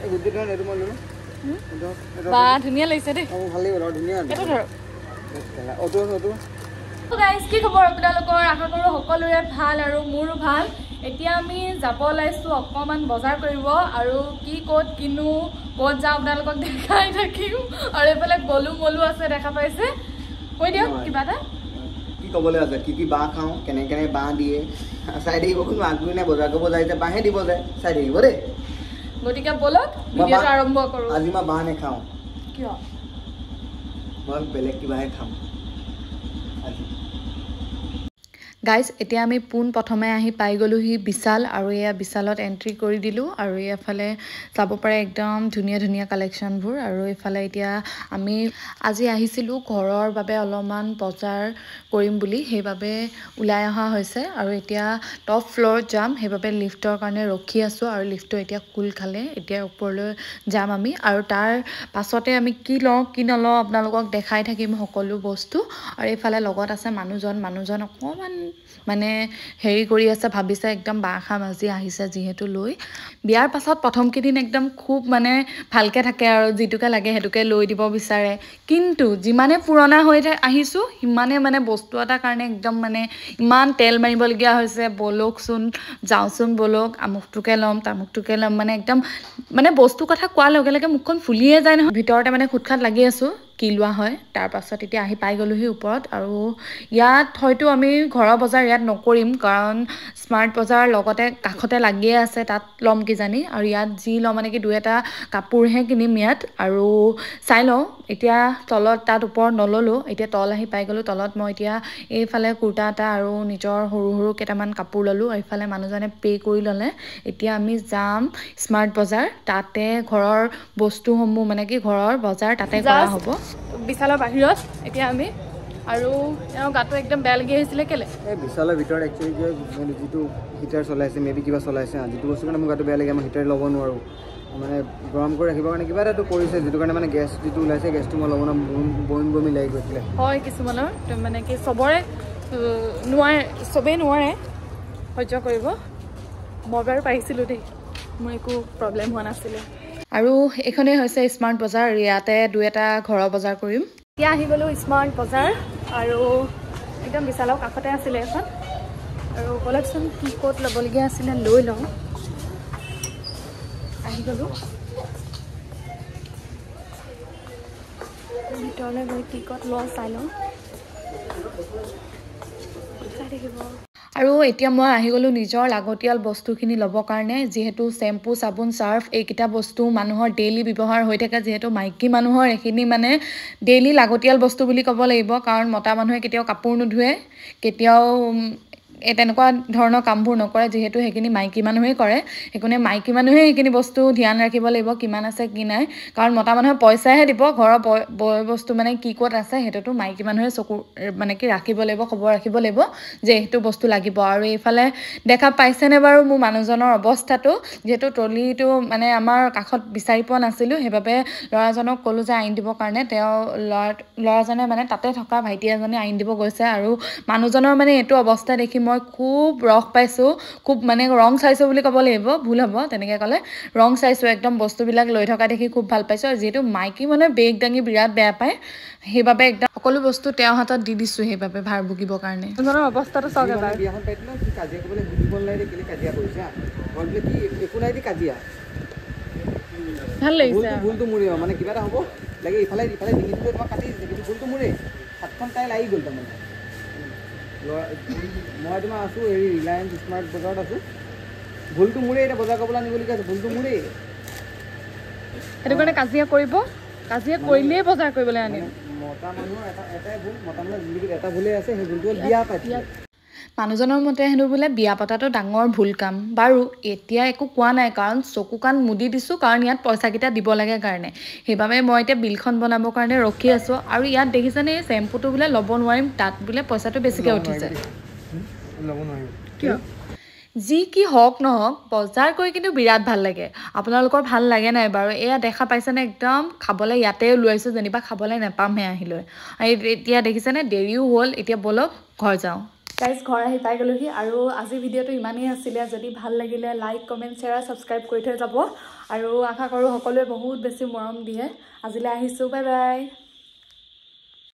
এই গুটিটো নেটো মই ললো বা ধুনীয়া লাগিছে দেই ভাল লাগিব ধুনীয়া এটা ধৰ অটো তো গাইজ কি খবৰ আপোনালোকৰ আশা কৰোঁ সকলোৰে ভাল আৰু মোৰো ভাল এতিয়া আমি যাব ওলাইছোঁ অকণমান বজাৰ কৰিব আৰু কি ক'ত কিনো ক'ত যাওঁ আপোনালোকক দেখাই থাকিম আৰু এইফালে গলু মলু আছে দেখা পাইছে কৈ দিয়ক কিবা এটা কি ক'বলৈ আছে কি বাঁহ খাওঁ কেনে বাঁহ দিয়ে চাই থাকিব কোনো আগ্ৰহী নাই বজাৰ কৰিব যায় যে বাঁহে দিব যায় চাই থাকিব দেই গতিকে বলক ভিডিঅ'টো আৰম্ভ কৰোঁ আজি মই বাঁহ নেখাওঁ কিয় মই বেলেগ কিবাহে খাম গাইজ এতিয়া আমি পোন প্ৰথমে আহি পাই গ'লোহি বিশাল আৰু এয়া বিশালত এণ্ট্ৰি কৰি দিলোঁ আৰু এফালে চাব পাৰে একদম ধুনীয়া ধুনীয়া কালেকশ্যনবোৰ আৰু এইফালে এতিয়া আমি আজি আহিছিলোঁ ঘৰৰ বাবে অলপমান বজাৰ কৰিম বুলি সেইবাবে ওলাই অহা হৈছে আৰু এতিয়া টপ ফ্ল'ৰত যাম সেইবাবে লিফ্টৰ কাৰণে ৰখি আছোঁ আৰু লিফ্টটো এতিয়া খোল খালে এতিয়া ওপৰলৈ যাম আমি আৰু তাৰ পাছতে আমি কি লওঁ কি নলওঁ আপোনালোকক দেখাই থাকিম সকলো বস্তু আৰু এইফালে লগত আছে মানুহজন অকণমান মানে হেৰি কৰি আছে ভাবিছে একদম বাঁহ মাজি আহিছে যিহেতু লৈ বিয়াৰ পাছত প্ৰথম কেইদিন একদম খুব মানে ভালকৈ থাকে আৰু যিটোকে লাগে সেইটোকে লৈ দিব বিচাৰে কিন্তু যিমানে পুৰণা হৈ আহিছোঁ সিমানে মানে বস্তু এটাৰ কাৰণে একদম মানে ইমান তেল মাৰিবলগীয়া হৈছে বলকচোন যাওঁচোন বলক আমুকটোকে ল'ম তামুকটোকে ল'ম মানে একদম মানে বস্তু কথা কোৱাৰ লগে লগে মুখখন ফুলিয়ে যায় নহয় ভিতৰতে মানে খুটখাট লাগি আছোঁ কি লোৱা হয় তাৰ পাছত এতিয়া আহি পাই গ'লোহি ওপৰত আৰু ইয়াত হয়তো আমি ঘৰৰ বজাৰ ইয়াত নকৰিম কাৰণ স্মাৰ্ট বজাৰ লগতে কাষতে লাগিয়ে আছে তাত ল'ম কিজানি আৰু ইয়াত যি ল'ম মানে কি দুই এটা কাপোৰহে কিনিম ইয়াত আৰু চাই লওঁ এতিয়া তলত তাত ওপৰত নল'লোঁ এতিয়া তল আহি পাই গ'লোঁ তলত মই এতিয়া এইফালে কুৰ্তা এটা আৰু নিজৰ সৰু কেইটামান কাপোৰ ল'লোঁ আৰু এইফালে মানুহজনে পে' কৰি ল'লে এতিয়া আমি যাম স্মাৰ্ট বজাৰ তাতে ঘৰৰ বস্তুসমূহ মানে কি ঘৰৰ বজাৰ তাতে কৰা হ'ব বিশালৰ বাহিৰত এতিয়া আমি আৰু তেওঁ গাটো একদম বেয়া লাগি আহিছিলে কেলে এই বিশালৰ ভিতৰত একচুৱেলি যিটো হিটাৰ চলাইছে মেবি কিবা চলাইছে যিটো বস্তু কাৰণে মোৰ গাটো বেয়া লাগে মই হিটাৰ ল'ব নোৱাৰোঁ মানে গৰম কৰি ৰাখিবৰ কাৰণে কিবা এটাতো কৰিছে যিটো কাৰণে মানে গেছ যিটো ওলাইছে গেছটো মই ল'ব নোৱাৰোঁ বমি লাগি গৈছিলে হয় কিছুমানৰ মানে কি চবৰে নোৱাৰে চবেই নোৱাৰে সহ্য কৰিব মই বাৰু পাৰিছিলোঁ দেই মোৰ একো প্ৰব্লেম হোৱা নাছিলে আৰু এইখনেই হৈছে স্মাৰ্ট বজাৰ ইয়াতে দুই এটা ঘৰৰ বজাৰ কৰিম এতিয়া আহি গ'লোঁ স্মাৰ্ট বজাৰ আৰু একদম বিশালৰ কাষতে আছিলে এখন আৰু কলেকশ্যন কি ক'ত ল'বলগীয়া আছিলে লৈ লওঁ আহি গ'লোঁ ভিতৰলৈ গৈ কি ক'ত লওঁ চাই লওঁ চাই থাকিব আৰু এতিয়া মই আহি গ'লোঁ নিজৰ লাগতিয়াল বস্তুখিনি ল'বৰ কাৰণে যিহেতু চেম্পু চাবোন চাৰ্ফ এইকেইটা বস্তু মানুহৰ ডেইলি ব্যৱহাৰ হৈ থাকে যিহেতু মাইকী মানুহৰ এইখিনি মানে ডেইলি লাগতিয়াল বস্তু বুলি ক'ব লাগিব কাৰণ মতা মানুহে কেতিয়াও কাপোৰ নোধোৱে কেতিয়াও তেনেকুৱা ধৰণৰ কামবোৰ নকৰে যিহেতু সেইখিনি মাইকী মানুহেই কৰে সেইকাৰণে মাইকী মানুহে সেইখিনি বস্তু ধ্যান ৰাখিব লাগিব কিমান আছে কি নাই কাৰণ মতা মানুহে পইচাহে দিব ঘৰৰ বয় বস্তু মানে কি ক'ত আছে সেইটোতো মাইকী মানুহে চকু মানে কি ৰাখিব লাগিব খবৰ ৰাখিব লাগিব যে সেইটো বস্তু লাগিব আৰু এইফালে দেখা পাইছেনে বাৰু মোৰ মানুহজনৰ অৱস্থাটো যিহেতু ট্ৰলিটো মানে আমাৰ কাষত বিচাৰি পোৱা নাছিলোঁ সেইবাবে ল'ৰাজনক ক'লোঁ যে আইন দিবৰ কাৰণে তেওঁ ল'ৰাজনে মানে তাতে থকা ভাইটি এজনে আইন দিব গৈছে আৰু মানুহজনৰ মানে এইটো অৱস্থা দেখি মই খুব ৰস পাইছোঁ খুব মানে ৰং চাইছোঁ বুলি ক'ব লাগিব ভুল হ'ব তেনেকৈ ক'লে ৰং চাইছোঁ একদম বস্তুবিলাক লৈ থকা দেখি খুব ভাল পাইছোঁ আৰু যিহেতু মাইকী মানুহে বেগ দাঙি বিৰাট বেয়া পায় সেইবাবে একদম সকলো বস্তু তেওঁৰ হাতত দি দিছোঁ সেইবাবে ভাৰ ভুগিবৰ কাৰণে মানুহজনৰ অৱস্থাটো চাওক এবাৰ বিয়াখন পাতিলে কি কাজিয়া কৰিবলৈ বুজিব নালাগে কেলৈ কাজিয়া কৰিছে বোলে কি একো নাই দি কাজিয়া ভাল লাগিছে ভুলটো মোৰে মানে কিবা এটা হ'ব লাগে ইফালে ডিঙিটো তোমাক কাটি দিছে কিন্তু ভুলটো মোৰে হাতখন তাই লাগি গ'ল তাৰমানে মই তোমাৰ আছোঁ হেৰি ৰিলায়েন্স স্মাৰ্ট বজাৰত আছোঁ ভুলটো মোৰে এতিয়া বজাৰ কৰিবলৈ আনিবলগীয়া আছে ভুলটো মোৰে সেইটো কাৰণে কাজিয়া কৰিলেই বজাৰ কৰিবলৈ আনিম মতা মানুহৰ এটাই ভুল মতা মানুহৰ জিন্দগীত এটা ভুলেই আছে সেই ভুলটো হ'ল বিয়া পাতি মানুহজনৰ মতে হেনো বোলে বিয়া পতাটো ডাঙৰ ভুল কাম বাৰু এতিয়া একো কোৱা নাই কাৰণ চকু কাণ মুদি দিছোঁ কাৰণ ইয়াত পইচাকেইটা দিব লাগে কাৰণে সেইবাবে মই এতিয়া বিলখন বনাবৰ কাৰণে ৰখি আছোঁ আৰু ইয়াত দেখিছেনে এই চেম্পুটো বোলে ল'ব নোৱাৰিম তাত বোলে পইচাটো বেছিকৈ উঠিছে ল'ব নোৱাৰিম কিয় যি কি হওক নহওক বজাৰ কৰি কিন্তু বিৰাট ভাল লাগে আপোনালোকৰ ভাল লাগে নাই বাৰু এয়া দেখা পাইছেনে একদম খাবলৈ ইয়াতে ওলাইছোঁ যেনিবা খাবলৈ নাপামহে আহিলৈ এতিয়া দেখিছেনে দেৰিও হ'ল এতিয়া বলক ঘৰ যাওঁ গাইজ ঘৰ আহি পাই গ'লোহি আৰু আজি ভিডিঅ'টো ইমানেই আছিলে যদি ভাল লাগিলে লাইক কমেণ্ট শ্বেয়াৰ ছাবস্ক্ৰাইব কৰি থৈ যাব আৰু আশা কৰোঁ সকলোৱে বহুত বেছি মৰম দিয়ে আজিলৈ আহিছোঁ বাই বাই